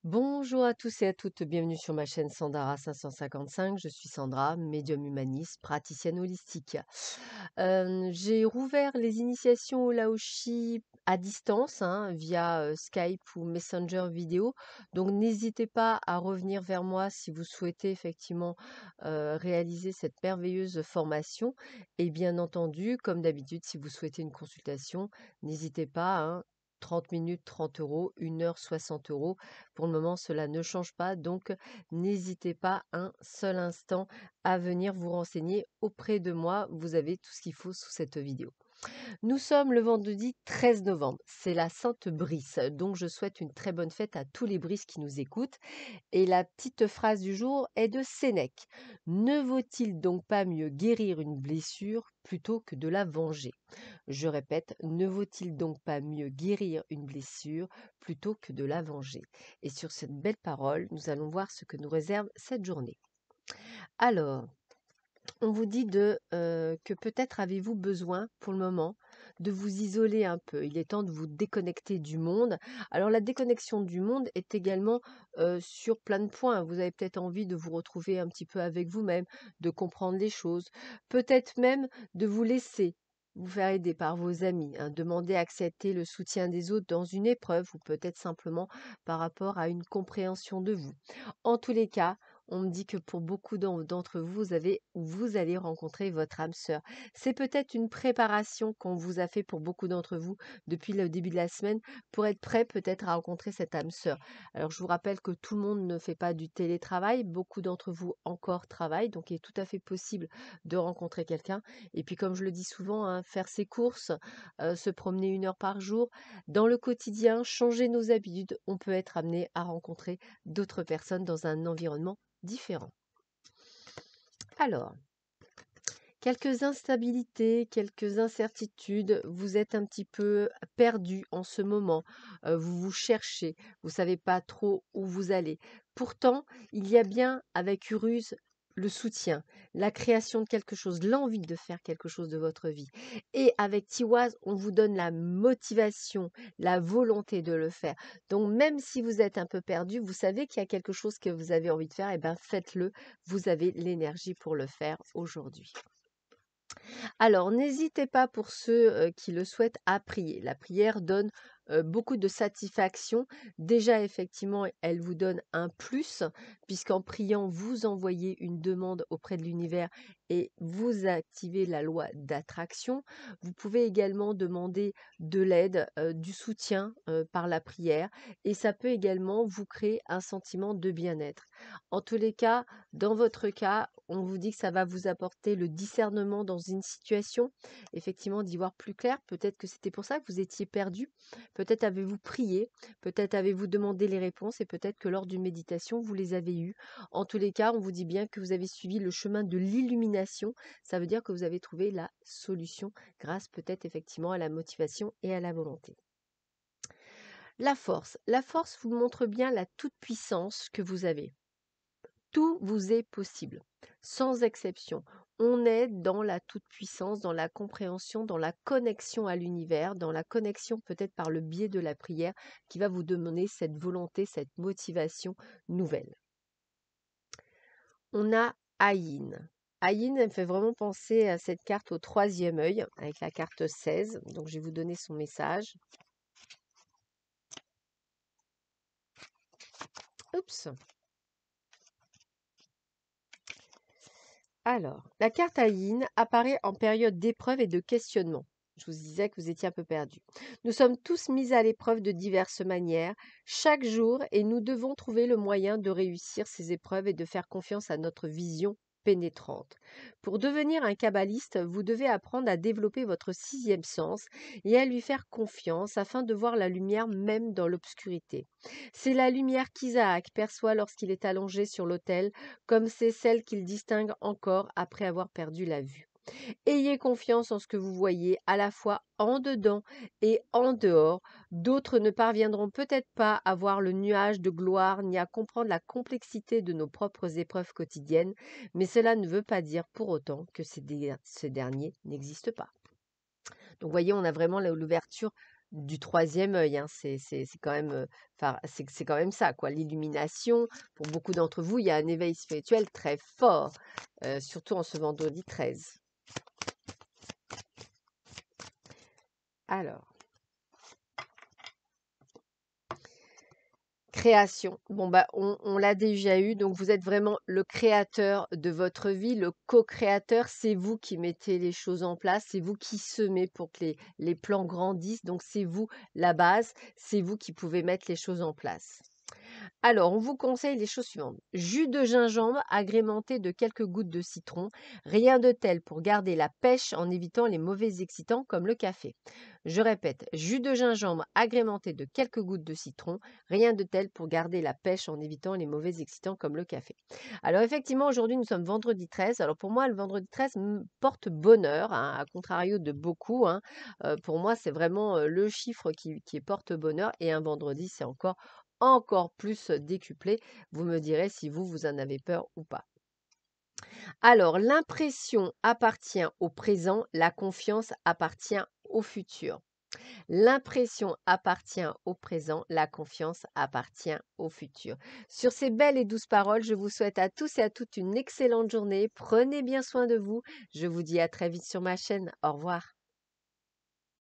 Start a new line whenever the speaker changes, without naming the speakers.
Bonjour à tous et à toutes, bienvenue sur ma chaîne Sandara 555. Je suis Sandra, médium humaniste, praticienne holistique. J'ai rouvert les initiations au Laoshi à distance, via Skype ou Messenger vidéo. Donc n'hésitez pas à revenir vers moi si vous souhaitez effectivement réaliser cette merveilleuse formation. Et bien entendu, comme d'habitude, si vous souhaitez une consultation, n'hésitez pas, 30 minutes, 30 euros, 1 heure, 60 euros. Pour le moment, cela ne change pas, donc n'hésitez pas un seul instant à venir vous renseigner auprès de moi. Vous avez tout ce qu'il faut sous cette vidéo. Nous sommes le vendredi 13 novembre, c'est la Sainte Brice, donc je souhaite une très bonne fête à tous les Brices qui nous écoutent. Et la petite phrase du jour est de Sénèque. Ne vaut-il donc pas mieux guérir une blessure plutôt que de la venger? Je répète, ne vaut-il donc pas mieux guérir une blessure plutôt que de la venger? Et sur cette belle parole, nous allons voir ce que nous réserve cette journée. Alors, on vous dit que peut-être avez-vous besoin pour le moment de vous isoler un peu. Il est temps de vous déconnecter du monde. Alors la déconnexion du monde est également sur plein de points. Vous avez peut-être envie de vous retrouver un petit peu avec vous-même, de comprendre les choses, peut-être même de vous laisser vous faire aider par vos amis, demander à accepter le soutien des autres dans une épreuve ou peut-être simplement par rapport à une compréhension de vous. En tous les cas, on me dit que pour beaucoup d'entre vous, vous allez rencontrer votre âme sœur. C'est peut-être une préparation qu'on vous a fait pour beaucoup d'entre vous depuis le début de la semaine pour être prêt peut-être à rencontrer cette âme sœur. Alors je vous rappelle que tout le monde ne fait pas du télétravail, beaucoup d'entre vous encore travaillent, donc il est tout à fait possible de rencontrer quelqu'un. Et puis comme je le dis souvent, faire ses courses, se promener 1 heure par jour, dans le quotidien, changer nos habitudes, on peut être amené à rencontrer d'autres personnes dans un environnement différent. Alors, quelques instabilités, quelques incertitudes, vous êtes un petit peu perdu en ce moment, vous vous cherchez, vous savez pas trop où vous allez. Pourtant, il y a bien avec Uruse le soutien, la création de quelque chose, l'envie de faire quelque chose de votre vie. Et avec Tiwaz, on vous donne la motivation, la volonté de le faire. Donc même si vous êtes un peu perdu, vous savez qu'il y a quelque chose que vous avez envie de faire, et bien faites-le. Vous avez l'énergie pour le faire aujourd'hui. Alors, n'hésitez pas pour ceux qui le souhaitent à prier. La prière donne beaucoup de satisfaction. Déjà, effectivement, elle vous donne un plus, puisqu'en priant, vous envoyez une demande auprès de l'univers et vous activez la loi d'attraction. Vous pouvez également demander de l'aide, du soutien par la prière, et ça peut également vous créer un sentiment de bien-être. En tous les cas, dans votre cas, on vous dit que ça va vous apporter le discernement dans une situation, effectivement d'y voir plus clair. Peut-être que c'était pour ça que vous étiez perdu. Peut-être avez-vous prié, peut-être avez-vous demandé les réponses et peut-être que lors d'une méditation, vous les avez eues. En tous les cas, on vous dit bien que vous avez suivi le chemin de l'illumination. Ça veut dire que vous avez trouvé la solution grâce peut-être effectivement à la motivation et à la volonté. La force vous montre bien la toute-puissance que vous avez. Tout vous est possible, sans exception. On est dans la toute-puissance, dans la compréhension, dans la connexion à l'univers, dans la connexion peut-être par le biais de la prière qui va vous donner cette volonté, cette motivation nouvelle. On a Aïn. Aïn, elle me fait vraiment penser à cette carte au troisième œil, avec la carte 16. Donc, je vais vous donner son message. Oups. Alors, la carte Aïn apparaît en période d'épreuve et de questionnement. Je vous disais que vous étiez un peu perdu. Nous sommes tous mis à l'épreuve de diverses manières, chaque jour, et nous devons trouver le moyen de réussir ces épreuves et de faire confiance à notre vision pénétrante. Pour devenir un kabbaliste, vous devez apprendre à développer votre sixième sens et à lui faire confiance afin de voir la lumière même dans l'obscurité. C'est la lumière qu'Isaac perçoit lorsqu'il est allongé sur l'autel, comme c'est celle qu'il distingue encore après avoir perdu la vue. Ayez confiance en ce que vous voyez, à la fois en dedans et en dehors. D'autres ne parviendront peut-être pas à voir le nuage de gloire ni à comprendre la complexité de nos propres épreuves quotidiennes, mais cela ne veut pas dire pour autant que ces derniers n'existent pas. Donc, vous voyez, on a vraiment l'ouverture du troisième œil, hein. C'est quand même, enfin, c'est quand même ça, quoi. L'illumination, pour beaucoup d'entre vous, il y a un éveil spirituel très fort, surtout en ce vendredi 13. Alors, création. Bon, bah, on l'a déjà eu, donc vous êtes vraiment le créateur de votre vie, le co-créateur. C'est vous qui mettez les choses en place, c'est vous qui semez pour que les plans grandissent. Donc, c'est vous la base, c'est vous qui pouvez mettre les choses en place. Alors, on vous conseille les choses suivantes. Jus de gingembre agrémenté de quelques gouttes de citron. Rien de tel pour garder la pêche en évitant les mauvais excitants comme le café. Je répète, jus de gingembre agrémenté de quelques gouttes de citron. Rien de tel pour garder la pêche en évitant les mauvais excitants comme le café. Alors, effectivement, aujourd'hui, nous sommes vendredi 13. Alors, pour moi, le vendredi 13 porte bonheur, hein, à contrario de beaucoup, hein. Pour moi, c'est vraiment le chiffre qui porte bonheur. Et un vendredi, c'est encore plus décuplé. Vous me direz si vous en avez peur ou pas. Alors, l'impression appartient au présent, la confiance appartient au futur. L'impression appartient au présent, la confiance appartient au futur. Sur ces belles et douces paroles, je vous souhaite à tous et à toutes une excellente journée. Prenez bien soin de vous. Je vous dis à très vite sur ma chaîne. Au revoir.